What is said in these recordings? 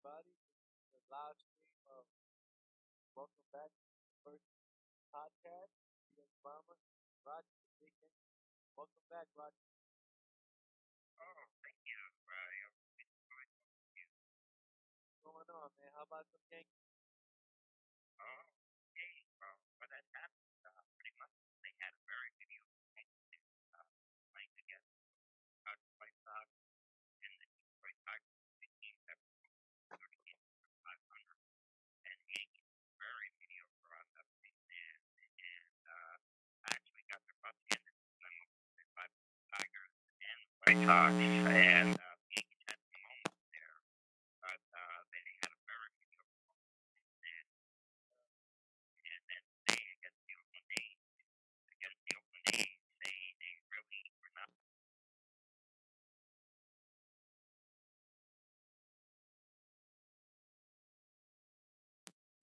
everybody. This is the live stream of Welcome Back to the first podcast. Ian Mama, Roger the Big Yankee. Welcome back, Roger. Oh, thank you, Ryan. What's going on, man? How about some Yankees? Oh, okay. What had happened, pretty much, they had a very mediocre game, playing against White Sox and the White Sox, the teams that were 30 games over 500, and the Yankees were very mediocre on that team, and actually got their butts handed to them by the Tigers and the White Sox, and the Yankees had some moments there, but they had a very mediocre and then they against the Oakland A's, they really were not.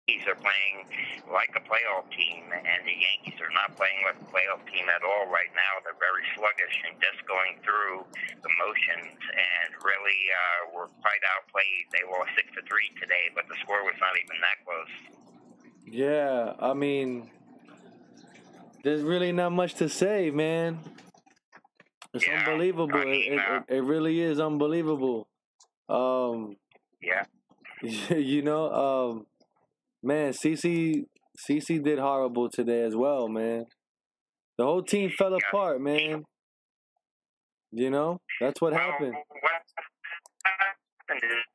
Yankees are playing like a playoff team, and the Yankees are not playing like a playoff team at all right now. They're very sluggish and just going through the motions, and really were quite outplayed. They lost 6-3 today, but the score was not even that close. Yeah, I mean, there's really not much to say, man. It's Yeah, unbelievable. I mean, It really is unbelievable. Yeah. Man, CC did horrible today as well, man. The whole team fell apart, man. That's what happened. What happened is,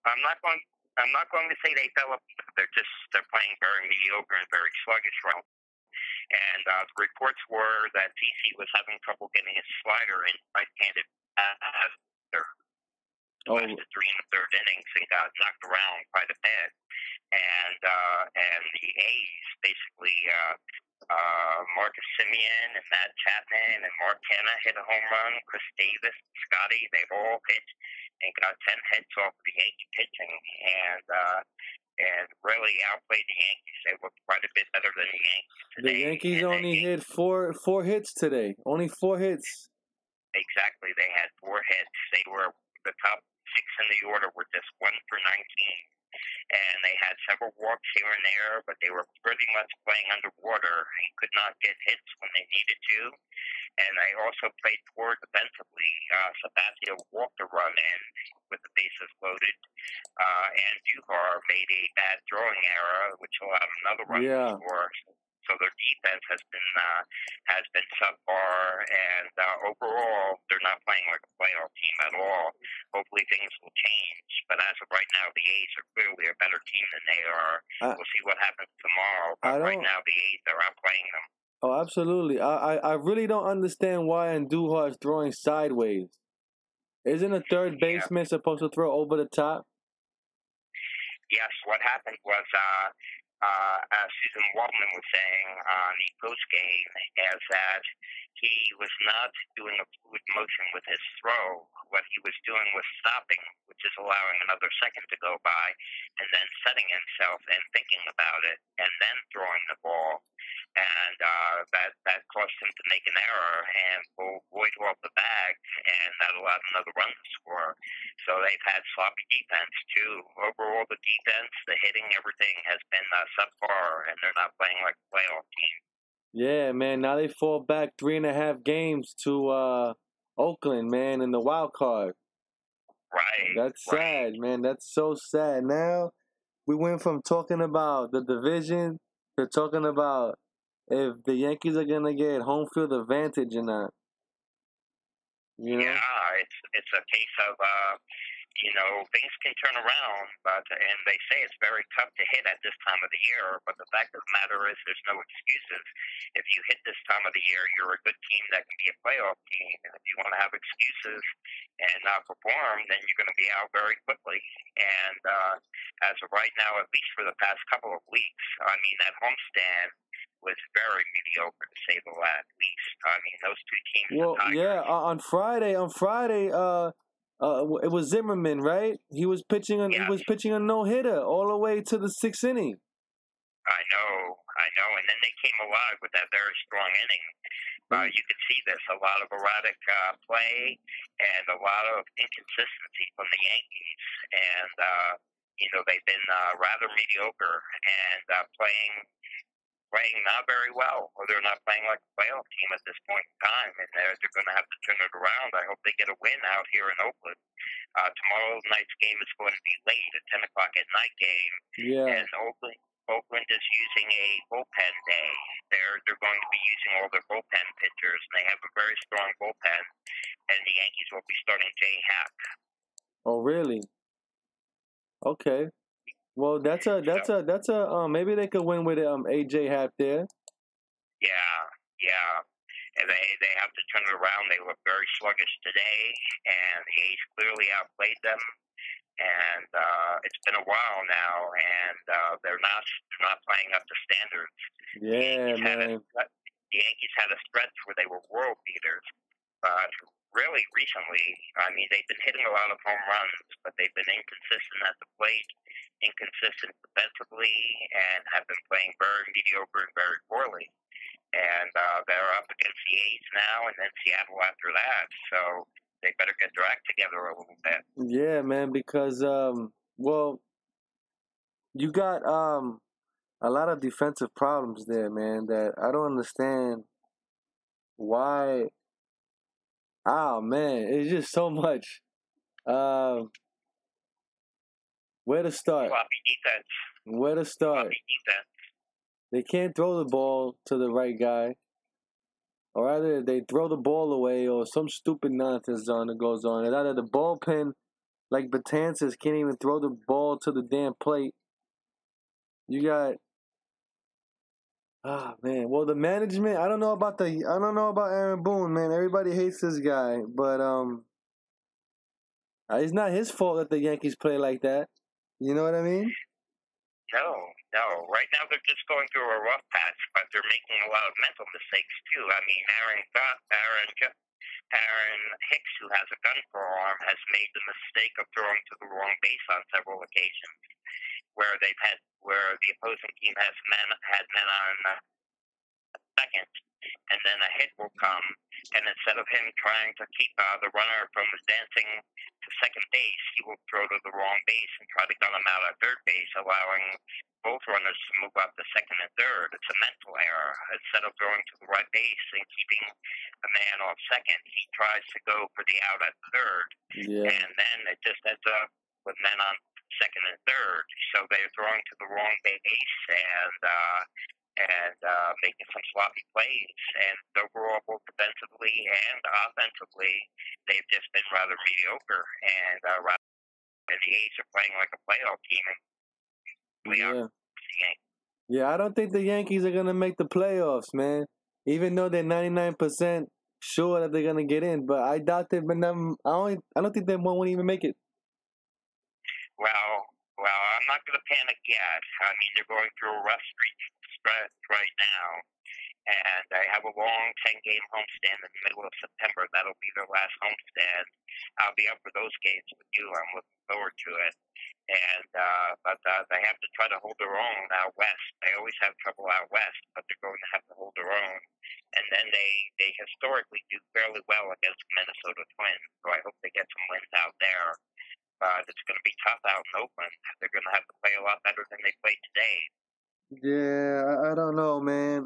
I'm not going to say they fell apart. They're playing very mediocre and very sluggish right now. And the reports were that CC was having trouble getting his slider in right-handed after lasted 3 in the third innings and got knocked around quite a bit. And the A's basically Marcus Simeon and Matt Chapman and Mark Hanna hit a home run. Chris Davis, Scotty, they've all hit and got 10 hits off of the Yankee pitching, and really outplayed the Yankees. They looked quite a bit better than the Yankees today. The Yankees only hit four hits today. Only 4 hits. Exactly. They had 4 hits. They were the top 6 in the order were just 1 for 19. And they had several walks here and there, but they were pretty much playing underwater and could not get hits when they needed to. And they also played poor defensively. Sabathia walked a run in with the bases loaded, and Duhar made a bad throwing error, which allowed another run to score. So their defense has been subpar, and overall, they're not playing like a playoff team at all. Hopefully, things will change. But as of right now, the A's are clearly a better team than they are. We'll see what happens tomorrow. But right now, the A's are outplaying them. Oh, absolutely. I really don't understand why Andujar is throwing sideways. Isn't a third baseman supposed to throw over the top? Yes, what happened was, as Susan Waldman was saying on the post game, is that he was not doing a fluid motion with his throw. What he was doing was stopping, which is allowing another second to go by, and then setting himself and thinking about it, and then throwing the ball. And that caused him to make an error and pull Boyd off the bag, and that allowed another run to score. So they've had sloppy defense, too. Overall, the defense, the hitting, everything has been subpar, and they're not playing like a playoff team. Yeah, man. Now they fall back 3.5 games to Oakland, man, in the wild card. Right. That's sad, man. That's so sad. Now we went from talking about the division to talking about if the Yankees are gonna get home field advantage or not. Yeah, it's a case of things can turn around, and they say it's very tough to hit at this time of the year. But the fact of the matter is, there's no excuses. If you hit this time of the year, you're a good team that can be a playoff team. And if you want to have excuses and not perform, then you're going to be out very quickly. And as of right now, at least for the past couple of weeks, I mean, that homestand was very mediocre to say the least. I mean, those two teams. Well, on Friday, it was Zimmerman, right? He was pitching a no-hitter all the way to the 6th inning. I know, and then they came alive with that very strong inning. You could see this, a lot of erratic play and a lot of inconsistency from the Yankees. And, they've been rather mediocre and playing not very well, or they're not playing like a playoff team at this point in time, and they're going to have to turn it around. I hope they get a win out here in Oakland. Tomorrow night's game is going to be late, a 10 o'clock at night game, and Oakland is using a bullpen day. They're going to be using all their bullpen pitchers, and they have a very strong bullpen, and the Yankees will be starting Jay Happ. Oh, really? Okay. Well, that's a maybe they could win with AJ Happ there. Yeah. And they have to turn it around. They look very sluggish today, and the A's clearly outplayed them. And it's been a while now, and they're not playing up to standards. Yeah, man. The Yankees had a stretch where they were world beaters, but really recently, I mean, they've been hitting a lot of home runs, but they've been inconsistent at the plate, inconsistent defensively, and have been playing very mediocre and very poorly. And they're up against the A's now, and then Seattle after that. So they better get their act together a little bit. Yeah, man, because you got a lot of defensive problems there, man, that I don't understand why. Oh, man, it's just so much. Where to start? Sloppy defense. Where to start? Sloppy defense. They can't throw the ball to the right guy. Or either they throw the ball away or some stupid nonsense that goes on. It's either the bullpen, like Betances, can't even throw the ball to the damn plate. You got... Ah, man. Well, the management, I don't know about Aaron Boone, man. Everybody hates this guy, but it's not his fault that the Yankees play like that. You know what I mean? No. Right now they're just going through a rough patch, but they're making a lot of mental mistakes too. I mean, Aaron Hicks, who has a gun for an arm, has made the mistake of throwing to the wrong base on several occasions, where the opposing team had men on second, and then a hit will come, and instead of him trying to keep the runner from advancing to second base, he will throw to the wrong base and try to gun him out at third base, allowing both runners to move up to second and third. It's a mental error. Instead of throwing to the right base and keeping a man off second, he tries to go for the out at third, and then it just ends up with men on second and third. So they're throwing to the wrong base and making some sloppy plays. And overall, both defensively and offensively, they've just been rather mediocre. And the A's are playing like a playoff team. Yeah, I don't think the Yankees are going to make the playoffs, man. Even though they're 99% sure that they're going to get in. But I doubt they've been them. I don't think they won't even make it. Well, I'm not going to panic yet. I mean, they're going through a rough stretch right now, and they have a long 10-game homestand in the middle of September. That'll be their last homestand. I'll be up for those games with you. I'm looking forward to it. And but they have to try to hold their own out west. They always have trouble out west, but they're going to have to hold their own. And then they historically do fairly well against Minnesota Twins, so I hope they get some wins out there. But it's going to be tough out in Oakland. They're going to have to play a lot better than they played today. Yeah, I don't know, man.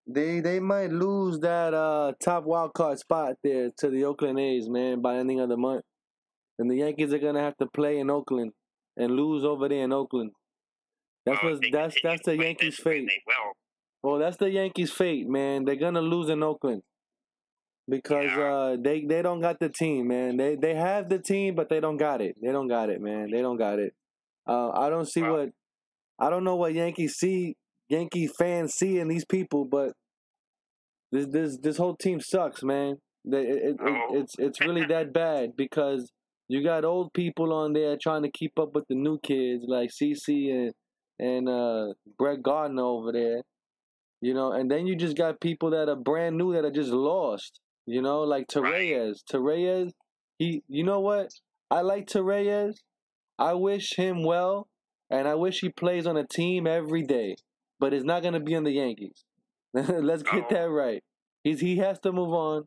They might lose that top wild card spot there to the Oakland A's, man, by the ending of the month. And the Yankees are going to have to play in Oakland and lose over there in Oakland. That's the Yankees' fate. They will. Well, that's the Yankees' fate, man. They're going to lose in Oakland. Because they don't got the team, man. They have the team, but they don't got it. They don't got it, man. They don't got it. I don't know what Yankee fans see in these people, but this whole team sucks, man. It's really that bad because you got old people on there trying to keep up with the new kids like CC and Brett Gardner over there, you know, and then you just got people that are brand new that are just lost. You know, like Torreyes. Torreyes, you know what? I like Torreyes. I wish him well, and I wish he plays on a team every day. But it's not going to be on the Yankees. Let's get that right. He has to move on.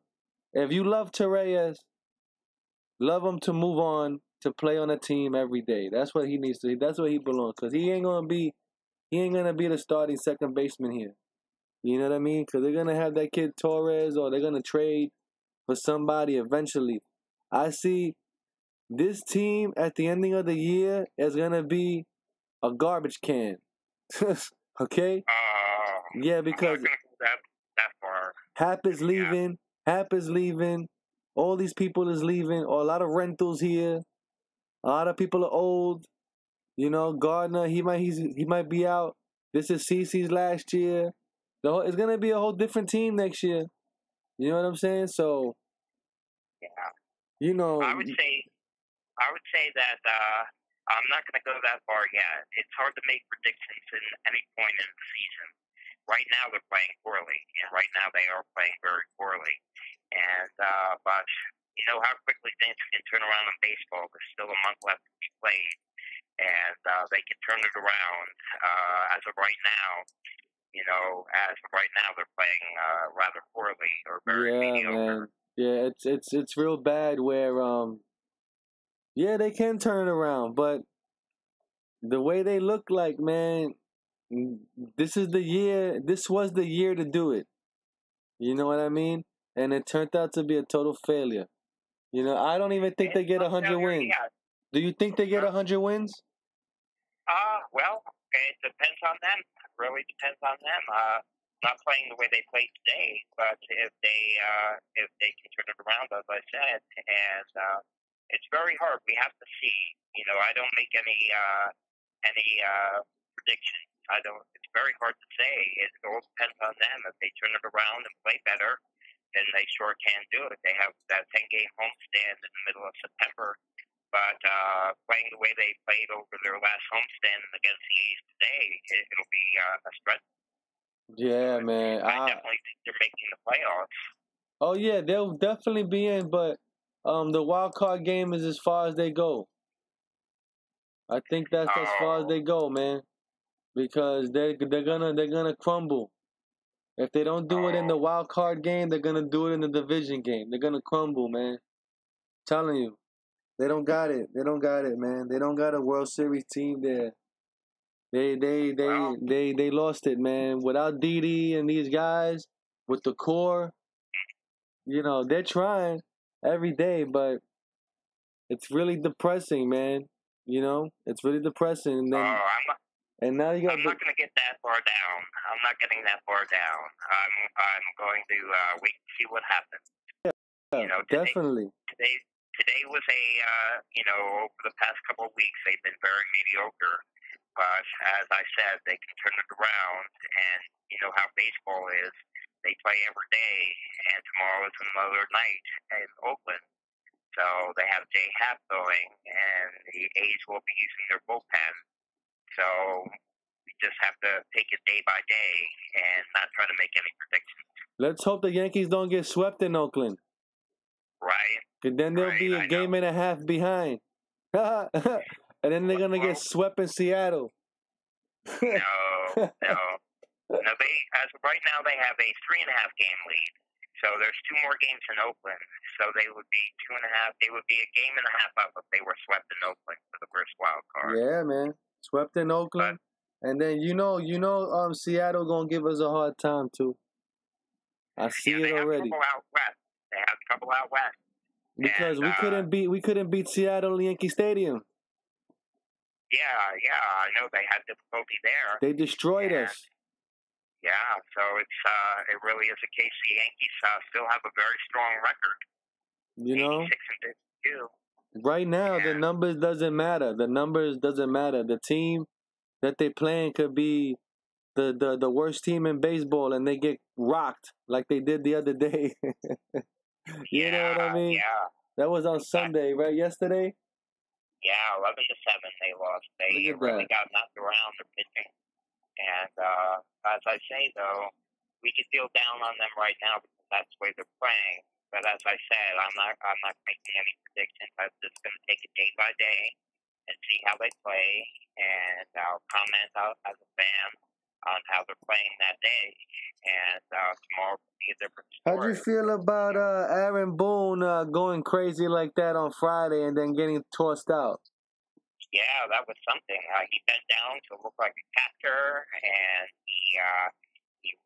If you love Torres, love him to move on to play on a team every day. That's what he needs to. That's where he belongs. Cause he ain't gonna be the starting second baseman here. You know what I mean? Cause they're gonna have that kid Torres, or they're gonna trade for somebody eventually. I see this team at the ending of the year is gonna be a garbage can. Okay? Yeah, I'm not because going to go that far. Hap is leaving. Hap is leaving. All these people is leaving. Or a lot of rentals here. A lot of people are old. You know, Gardner, he might be out. This is CeCe's last year. It's gonna be a whole different team next year. You know what I'm saying? So, Yeah. you know, I would say that I'm not going to go that far yet. It's hard to make predictions in any point in the season. Right now they're playing poorly, and right now they are playing very poorly. And but you know how quickly things can turn around in baseball. There's still a month left to be played, and they can turn it around. As of right now, they're playing rather poorly or very mediocre. man. Yeah, it's real bad where yeah, they can turn it around, but the way they look like, man, this was the year to do it. You know what I mean? And it turned out to be a total failure. You know, I don't even think they get 100 wins. Do you think they get 100 wins? Well, it depends on them. It really depends on them. Not playing the way they played today, but if they can turn it around, as I said, and it's very hard. We have to see. You know, I don't make any predictions. I don't. It's very hard to say. It all depends on them. If they turn it around and play better, then they sure can do it. They have that 10-game homestand in the middle of September. But playing the way they played over their last homestand against the A's today, it'll be a stretch. Yeah, man. I definitely think they're making the playoffs. Oh yeah, they'll definitely be in, but the wild card game is as far as they go. I think that's as far as they go, man, because they're gonna crumble. If they don't do it in the wild card game, they're gonna do it in the division game. They're gonna crumble, man. Telling you, they don't got it. They don't got it, man. They don't got a World Series team there. They lost it, man. Without Didi and these guys, with the core, you know, they're trying every day, but it's really depressing, man. You know, it's really depressing. And then, and now you got. I'm not going to get that far down. I'm not getting that far down. I'm going to wait and see what happens. Yeah, you know, definitely. Today was over the past couple of weeks they've been very mediocre. But as I said, they can turn it around, and you know how baseball is. They play every day, and tomorrow is another night in Oakland. So they have Jay Happ going, and the A's will be using their bullpen. So we just have to take it day by day and not try to make any predictions. Let's hope the Yankees don't get swept in Oakland. Right. Because then they'll be a game and a half behind. And then they're gonna get swept in Seattle. No. They, as of right now, they have a 3.5 game lead. So there's 2 more games in Oakland. So they would be 2.5. They would be a game and a half up if they were swept in Oakland for the first wild card. Yeah, man, swept in Oakland, and then Seattle gonna give us a hard time too. I see it already. They have trouble out west. Because we couldn't beat Seattle Yankee Stadium. Yeah, I know they had difficulty there. They destroyed us. Yeah, so it really is a case the Yankees still have a very strong record. You know, 86-52. Right now the numbers doesn't matter. The numbers doesn't matter. The team that they playing could be the worst team in baseball, and they get rocked like they did the other day. You know what I mean? Yeah. That was on Sunday, right? Yesterday? Yeah, 11-7 they lost. They really got knocked around their pitching. And as I say, though, we can feel down on them right now because that's the way they're playing. But as I said, I'm not making any predictions. I'm just going to take it day by day and see how they play. And I'll comment out as a fan on how they're playing that day, and tomorrow will be a different How'd you story. feel about Aaron Boone going crazy like that on Friday and then getting tossed out? Yeah, that was something. He bent down to look like a catcher, and he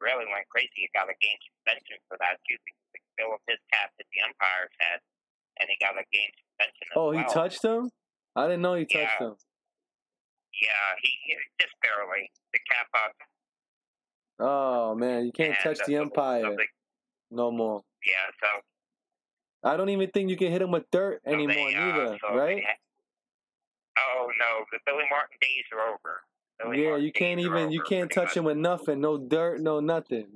really went crazy. He got a game suspension for that too, because the bill of his cap hit the umpire's head, and he got a game suspension as well. Oh, he touched him? I didn't know he touched him. Yeah, he just barely. The cap up. Oh man, you can't touch the umpire no more. Yeah, so I don't even think you can hit him with dirt anymore, neither, right? Oh no, the Billy Martin days are over. Yeah, you can't even touch him with nothing, no dirt, no nothing.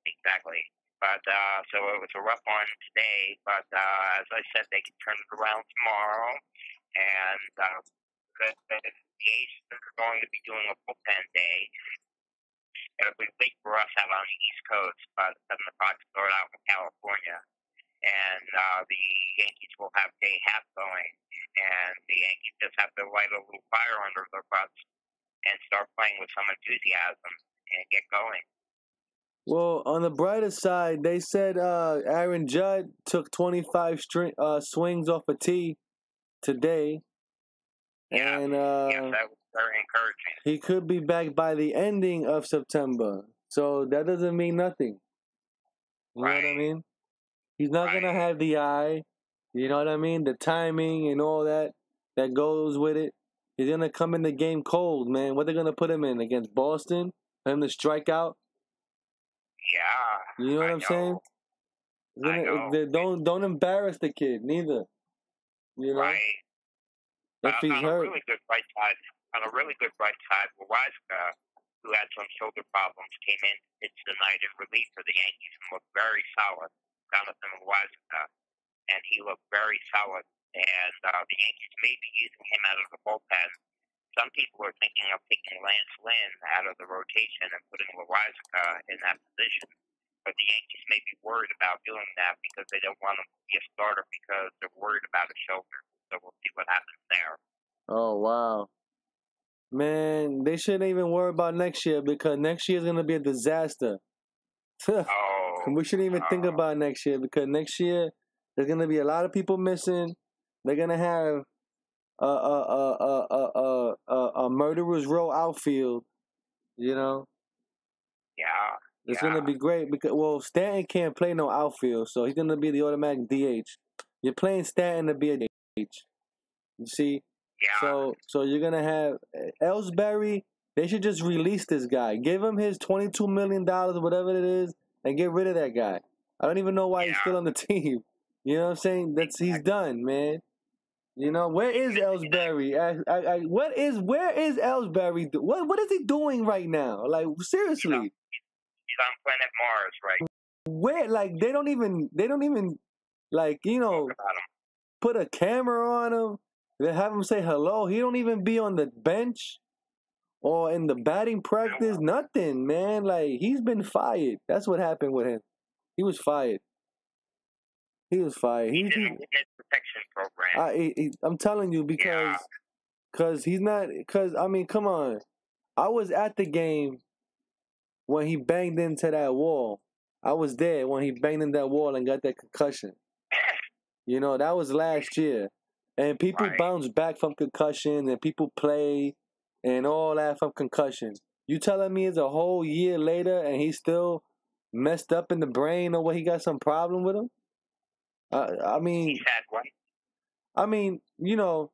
Exactly. But so it was a rough one today. But as I said, they can turn it around tomorrow, and the A's are going to be doing a bullpen day. It'll be late for us out on the East Coast, about 7 o'clock start out in California. And the Yankees will have day half going, and the Yankees just have to light a little fire under their butts and start playing with some enthusiasm and get going. Well, on the brighter side, they said Aaron Judd took 25 swings off a tee today. Yeah, and that was very encouraging. He could be back by the ending of September, so that doesn't mean nothing. You know what I mean? He's not gonna have the eye, you know what I mean? The timing and all that goes with it. He's gonna come in the game cold, man. What they gonna put him in against Boston? For him to strike out? Yeah. You know what I'm saying? I know. Don't embarrass the kid, neither. You know? Right. If he's hurt. On a really good bright side, Wawaska, who had some shoulder problems, came in to pitch tonight in relief for the Yankees and looked very solid. Jonathan Wawaska, and he looked very solid. And the Yankees may be using him out of the bullpen. Some people are thinking of taking Lance Lynn out of the rotation and putting Wawaska in that position. But the Yankees may be worried about doing that because they don't want him to be a starter because they're worried about his shoulder. So we'll see what happens there. Oh, wow. Man, they shouldn't even worry about next year because next year is going to be a disaster. We shouldn't even think about next year because next year there's going to be a lot of people missing. They're going to have a murderer's row outfield, you know? Yeah. It's going to be great because, well, Stanton can't play no outfield, so he's going to be the automatic DH. You're playing Stanton to be a DH. You see? Yeah. So you're going to have Ellsbury. They should just release this guy. Give him his $22 million or whatever it is and get rid of that guy. I don't even know why he's still on the team. You know what I'm saying? He's done, man. You know, where is Ellsbury? Where is Ellsbury? What is he doing right now? Like, seriously. He's on planet Mars, right? Where, like, they don't even, like, you know, put a camera on him. They have him say hello. He don't even be on the bench or in the batting practice. Nothing, man. Like, he's been fired. That's what happened with him. He was fired. He's in the protection program. I'm telling you because he's not. Because I mean, come on. I was at the game when he banged into that wall. I was there when he banged in that wall and got that concussion. You know, that was last year. And people bounce back from concussion and people play and all that from concussion. You telling me it's a whole year later and he's still messed up in the brain or what? He got some problem with him? I mean, he's had one. I mean, you know,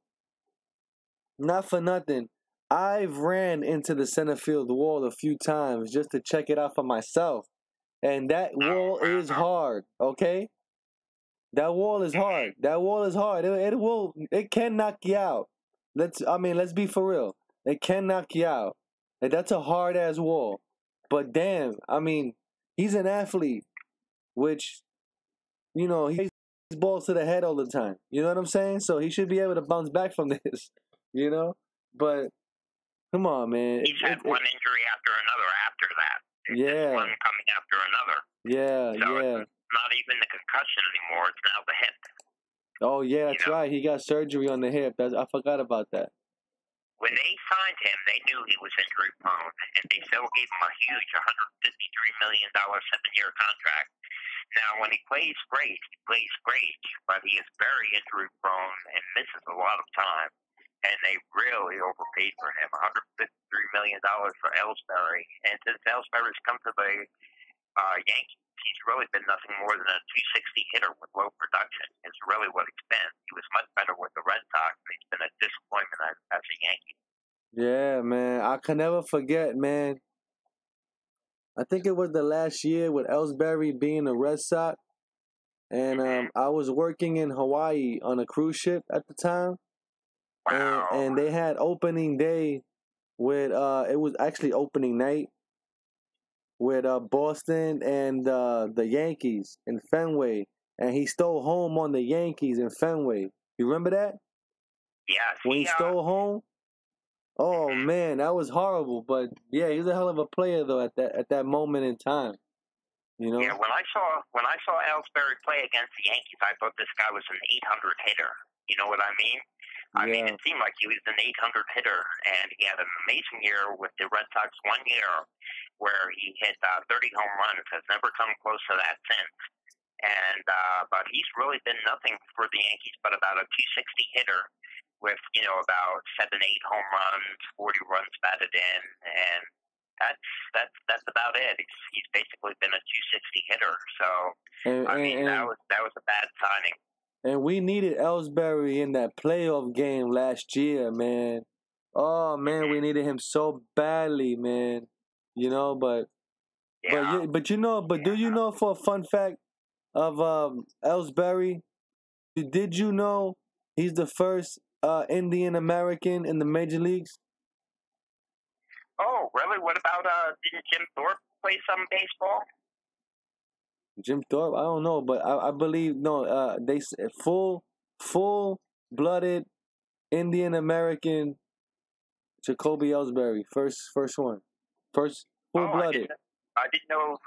not for nothing. I've ran into the center field wall a few times just to check it out for myself. And that wall is hard, okay? That wall is hard. That wall is hard. It can knock you out. Let's be for real. It can knock you out. And that's a hard ass wall. But damn, I mean, he's an athlete, which, you know, he's balls to the head all the time. You know what I'm saying? So he should be able to bounce back from this, you know? But come on, man. He's had one injury after another after that. It's one coming after another. Yeah. It's not even the concussion anymore. It's now the hip. Oh, yeah, that's right. He got surgery on the hip. I forgot about that. when they signed him, they knew he was injury prone, and they still gave him a huge $153 million 7-year contract. Now, when he plays great, but he is very injury prone and misses a lot of time. And they really overpaid for him, $153 million for Ellsbury. And since Ellsbury's come to the Yankees, he's really been nothing more than a 260 hitter with low production. Is really what he's been. He was much better with the Red Sox, but he's been a disappointment as a Yankee. Yeah, man. I can never forget, man. I think it was the last year with Ellsbury being a Red Sox. And I was working in Hawaii on a cruise ship at the time. Wow. And they had opening day with it was actually opening night with Boston and the Yankees in Fenway, and he stole home on the Yankees in Fenway. You remember that? Yeah. When he stole home? Oh man, that was horrible. But yeah, he's a hell of a player though at that moment in time. You know? Yeah, when I saw Ellsbury play against the Yankees, I thought this guy was an 800 hitter. You know what I mean? I mean, it seemed like he was an 800 hitter, and he had an amazing year with the Red Sox 1 year where he hit 30 home runs. Has never come close to that since. And but he's really been nothing for the Yankees but about a 260 hitter with, you know, about 7-8 home runs, 40 runs batted in, and that's about it. He's basically been a 260 hitter. So I mean, that was a bad signing. And we needed Ellsbury in that playoff game last year, man. Oh man, we needed him so badly, man. You know, but do you know for a fun fact of Ellsbury? Did you know he's the first Indian American in the major leagues? Oh, really? What about didn't Jim Thorpe play some baseball? Jim Thorpe, I don't know, but I believe no. They full blooded Indian American Jacoby Ellsbury, first one, first full blooded. I didn't know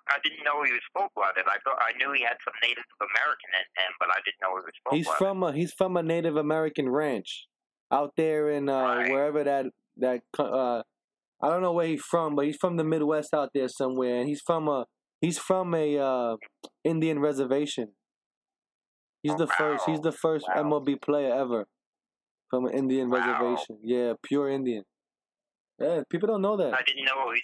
he was full blooded. I knew he had some Native American in him, but I didn't know he was full blooded. He's from a Native American ranch out there in wherever that I don't know where he's from, but he's from the Midwest out there somewhere, and he's from a Indian reservation. He's the first MLB player ever from an Indian reservation. Yeah, pure Indian. Yeah, people don't know that. I didn't know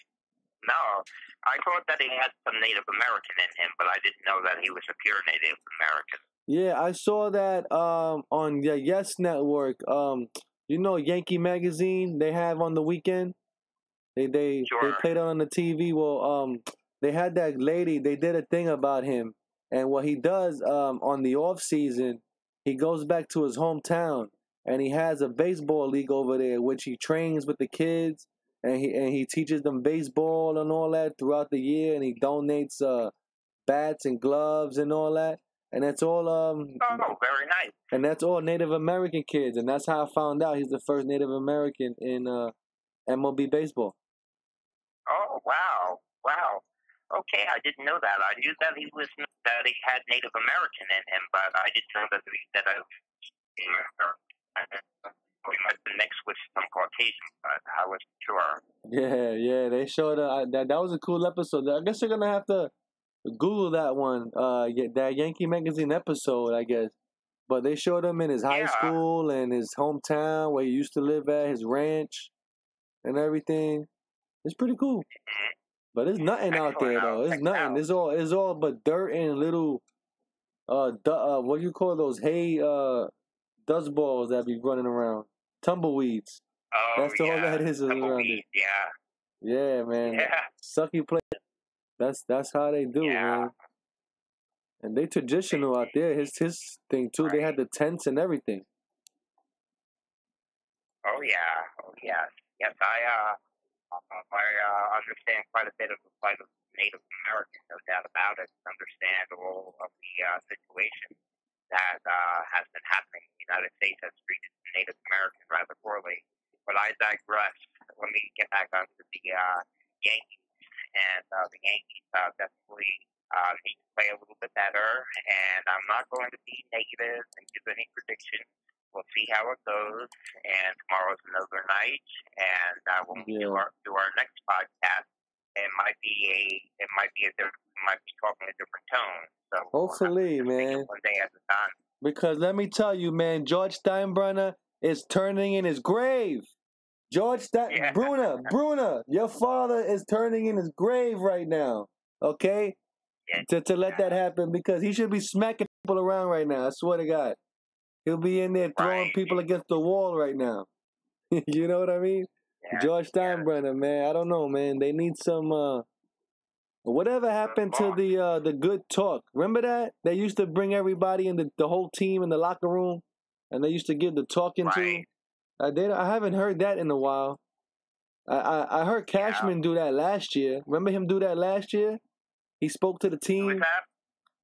No, I thought that he had some Native American in him, but I didn't know that he was a pure Native American. Yeah, I saw that on the Yes Network. You know Yankee Magazine they have on the weekend. They played it on the TV. Well, they had that lady. They did a thing about him, and what he does on the off season, he goes back to his hometown, and he has a baseball league over there, which he trains with the kids, and he teaches them baseball and all that throughout the year, and he donates bats and gloves and all that, and that's all. Oh, very nice. And that's all Native American kids, and that's how I found out he's the first Native American in MLB baseball. Oh, wow. Okay, I didn't know that. I knew that he had Native American in him, but I didn't know that he might have been mixed with some Caucasian, but I wasn't sure. Yeah, they showed that was a cool episode. I guess you're gonna have to Google that one, that Yankee Magazine episode, I guess. But they showed him in his high school and his hometown where he used to live at, his ranch, and everything. It's pretty cool. But there's nothing out there though. It's nothing. It's all but dirt and little what do you call those hay dust balls that be running around? Tumbleweeds. Oh, that's all that is around it. Yeah, man. Yeah. Sucky play. That's how they do, man. And they traditional out there. His thing too. They had the tents and everything. Oh yeah. Yes, I understand quite a bit of the plight of Native Americans, no doubt about it. Understand all of the situation that has been happening in the United States has treated Native Americans rather poorly. But I digress. Let me get back onto the Yankees. And the Yankees definitely need to play a little bit better. And I'm not going to be negative and give any predictions. we'll see how it goes. And tomorrow's another night, and when we do our next podcast, it might be talking a different tone. So hopefully, man. One day at a time. Because let me tell you, man, George Steinbrenner is turning in his grave. Bruna, your father is turning in his grave right now. Okay? Yeah. To let that happen, because he should be smacking people around right now. I swear to God. He'll be in there throwing people against the wall right now. You know what I mean? Yeah. George Steinbrenner, man. I don't know, man. They need some whatever happened to the good talk? Remember that? They used to bring everybody in the whole team in the locker room, and they used to give the talking to. I haven't heard that in a while. I heard Cashman do that last year. Remember him do that last year? He spoke to the team. Who was that?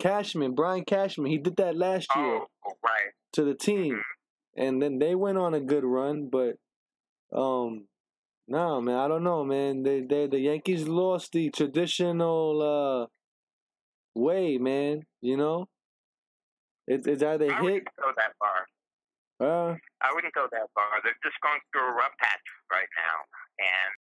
Cashman, Brian Cashman. He did that last year to the team. Mm-hmm. And then they went on a good run, but no, man, I don't know, man. The Yankees lost the traditional way, man. You know, it's either hit. I wouldn't go that far. I wouldn't go that far. They're just going through a rough patch right now, and